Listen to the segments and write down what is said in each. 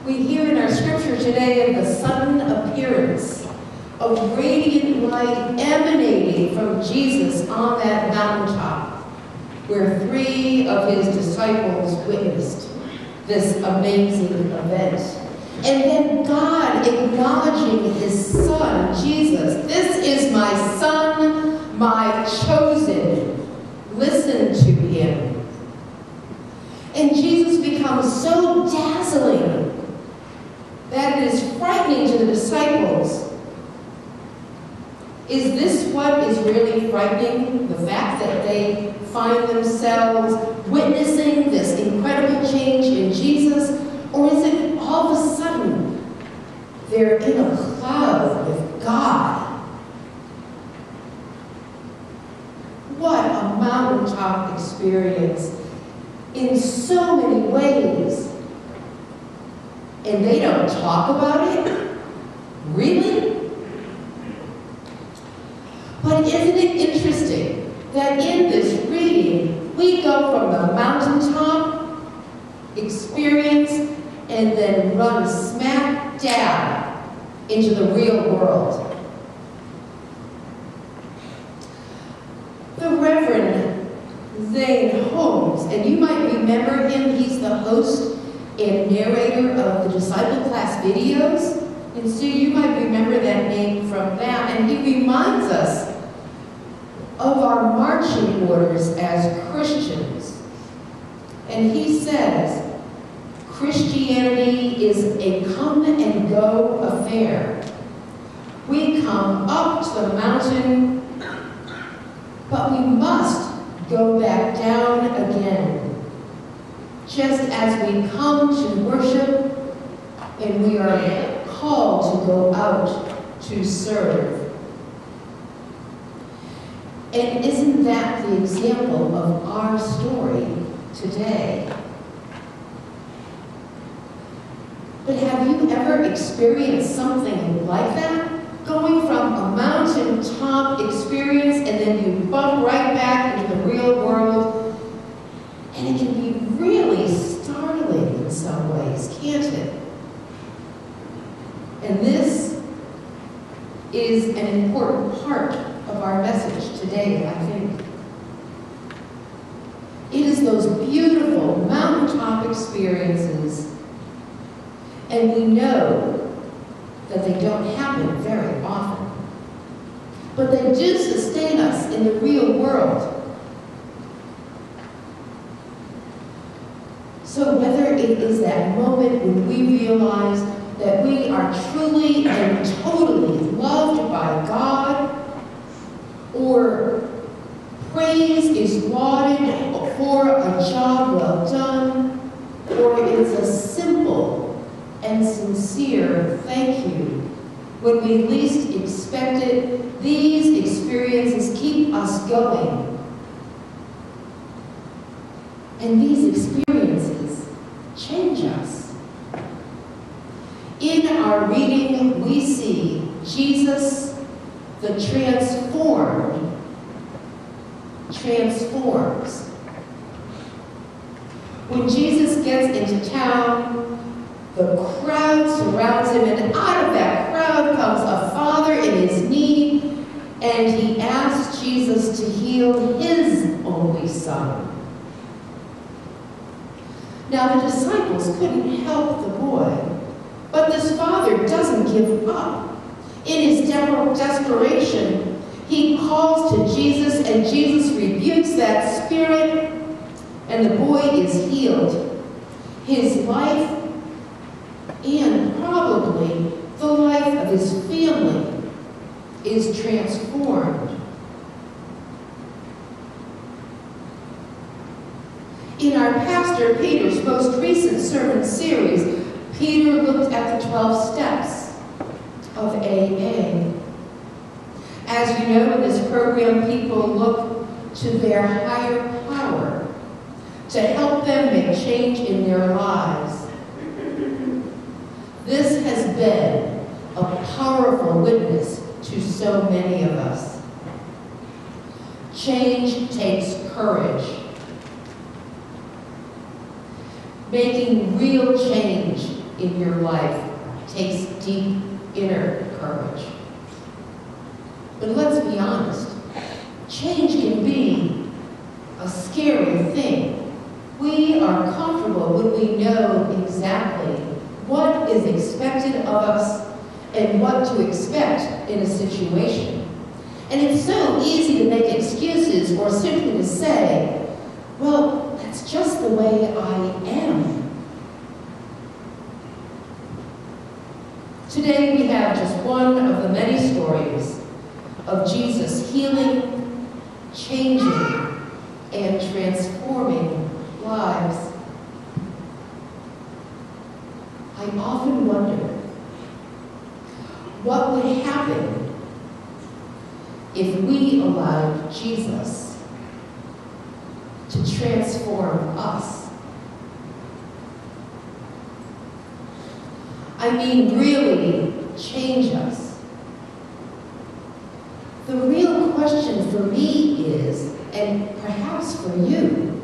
We hear in our scripture today of the sudden appearance of radiant light emanating from Jesus on that mountaintop, where 3 of his disciples witnessed this amazing event. And then God acknowledging his son, Jesus. This is my son, my chosen. Listen to him. And Jesus becomes so dazzling that it is frightening to the disciples. Is this what is really frightening? The fact that they find themselves witnessing this incredible change in Jesus? Or is it all of a sudden they're in a cloud with God? What a mountaintop experience in so many ways. And they don't talk about it? Really? But isn't it interesting that in this reading, we go from the mountaintop experience and then run smack dab into the real world? The Reverend Zane Holmes, and you might remember him, he's the host and narrator of the Disciple Class videos. And so you might remember that name from that. And he reminds us of our marching orders as Christians. And he says, Christianity is a come and go affair. We come up to the mountain, but we must go back down again. Just as we come to worship and we are called to go out to serve. And isn't that the example of our story today? But have you ever experienced something like that? Going from a mountaintop experience and then you bump right back into the real world. And it can be really startling in some ways, can't it? And this is an important part of our message today, I think. It is those beautiful mountaintop experiences, and we know that they don't happen very often, but they do sustain us in the real world. So whether it is that moment when we realize that we are truly and totally loved by God, or praise is lauded for a job well done, or it's a simple and sincere thank you when we least expect it, these experiences keep us going. And these experiences change us. In our reading, we see Jesus, the transformed, transforms. When Jesus gets into town, the crowd surrounds him, and out of that crowd comes a father in his need, and he asks Jesus to heal his only son. Now, the disciples couldn't help the boy, but this father doesn't give up. In his desperation, he calls to Jesus, and Jesus rebukes that spirit, and the boy is healed. His life, and probably the life of his family, is transformed. In our Pastor Peter's most recent sermon series, Peter looked at the 12 steps of AA. As you know, in this program, people look to their higher power to help them make change in their lives. This has been a powerful witness to so many of us. Change takes courage. Making real change in your life takes deep inner courage. But let's be honest, change can be a scary thing. We are comfortable when we know exactly what is expected of us and what to expect in a situation. And it's so easy to make excuses or simply to say, well, that's just the way I am. Today we have just one of the many stories of Jesus healing, changing, and transforming lives. I often wonder what would happen if we allowed Jesus to transform us. I mean, really change us. The real question for me is, and perhaps for you,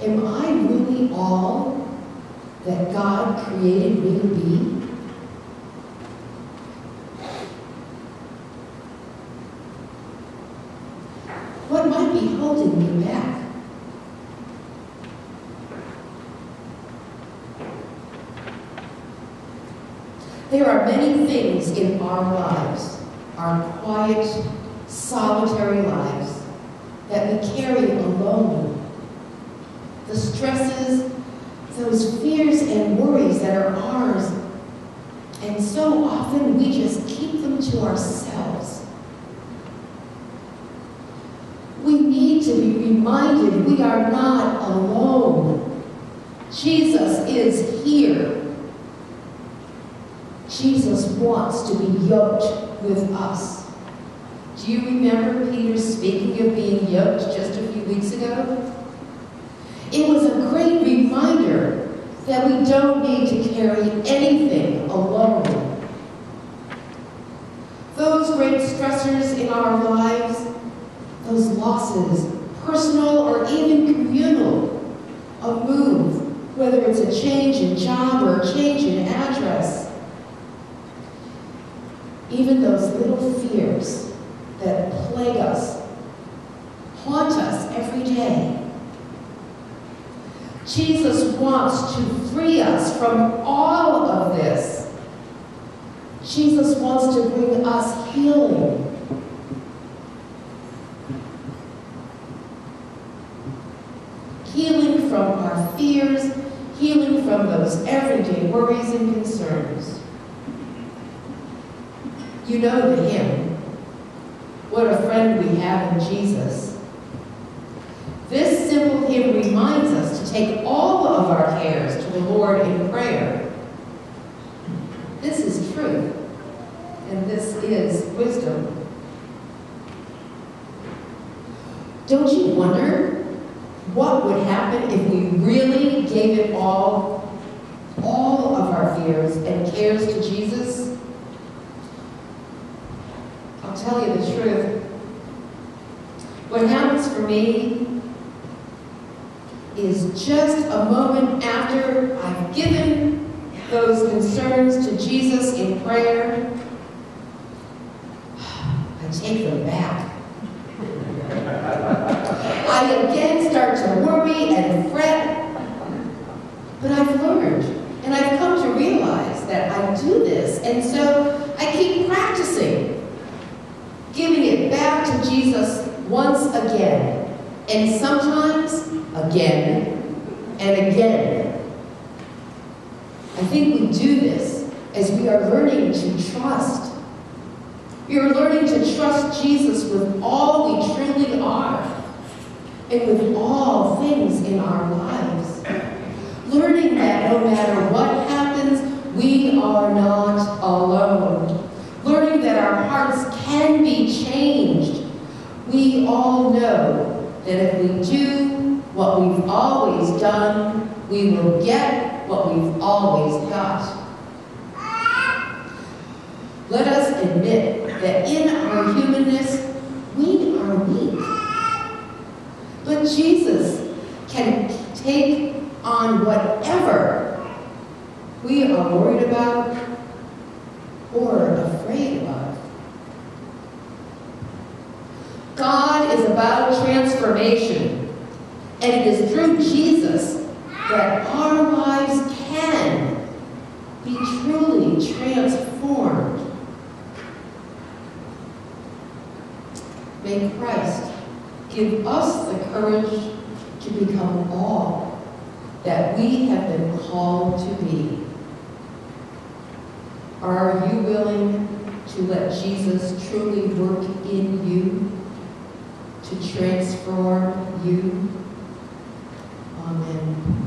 am I really all that God created me to be? What might be holding me back? There are many things in our lives, our quiet, solitary lives, that we carry alone. The stresses, those fears and worries that are ours, and so often we just keep them to ourselves. We need to be reminded we are not alone. Jesus is here. Jesus wants to be yoked with us. Do you remember Peter speaking of being yoked just a few weeks ago? It was a great reminder that we don't need to carry anything alone. Those great stressors in our lives, those losses, personal or even communal, a move, whether it's a change in job or a change in address, even those little fears that plague us, haunt us every day. Jesus wants to free us from all of this. Jesus wants to bring us healing. Healing from our fears, healing from those everyday worries and concerns. You know the hymn, what a friend we have in Jesus. This simple hymn reminds us to take all of our cares to the Lord in prayer. This is truth, and this is wisdom. Don't you wonder what would happen if we really gave it all of our fears and cares to Jesus? I'll tell you the truth. What happens for me is just a moment after I've given those concerns to Jesus in prayer, I take them back. I again start to worry and fret, but I've learned and I've come to realize that I do this, and so I keep practicing giving it back to Jesus once again, and sometimes again and again. I think we do this as we are learning to trust. We are learning to trust Jesus with all we truly are and with all things in our lives. Learning that no matter what happens, we are not alone. Learning that our hearts can be changed. We all know that if we do what we've always done, we will get what we've always got. Let us admit that in our humanness, we are weak. But Jesus can take on whatever life is about transformation. And it is through Jesus that our lives can be truly transformed. May Christ give us the courage to become all that we have been called to be. Are you willing to let Jesus truly work in you, to transform you? Amen.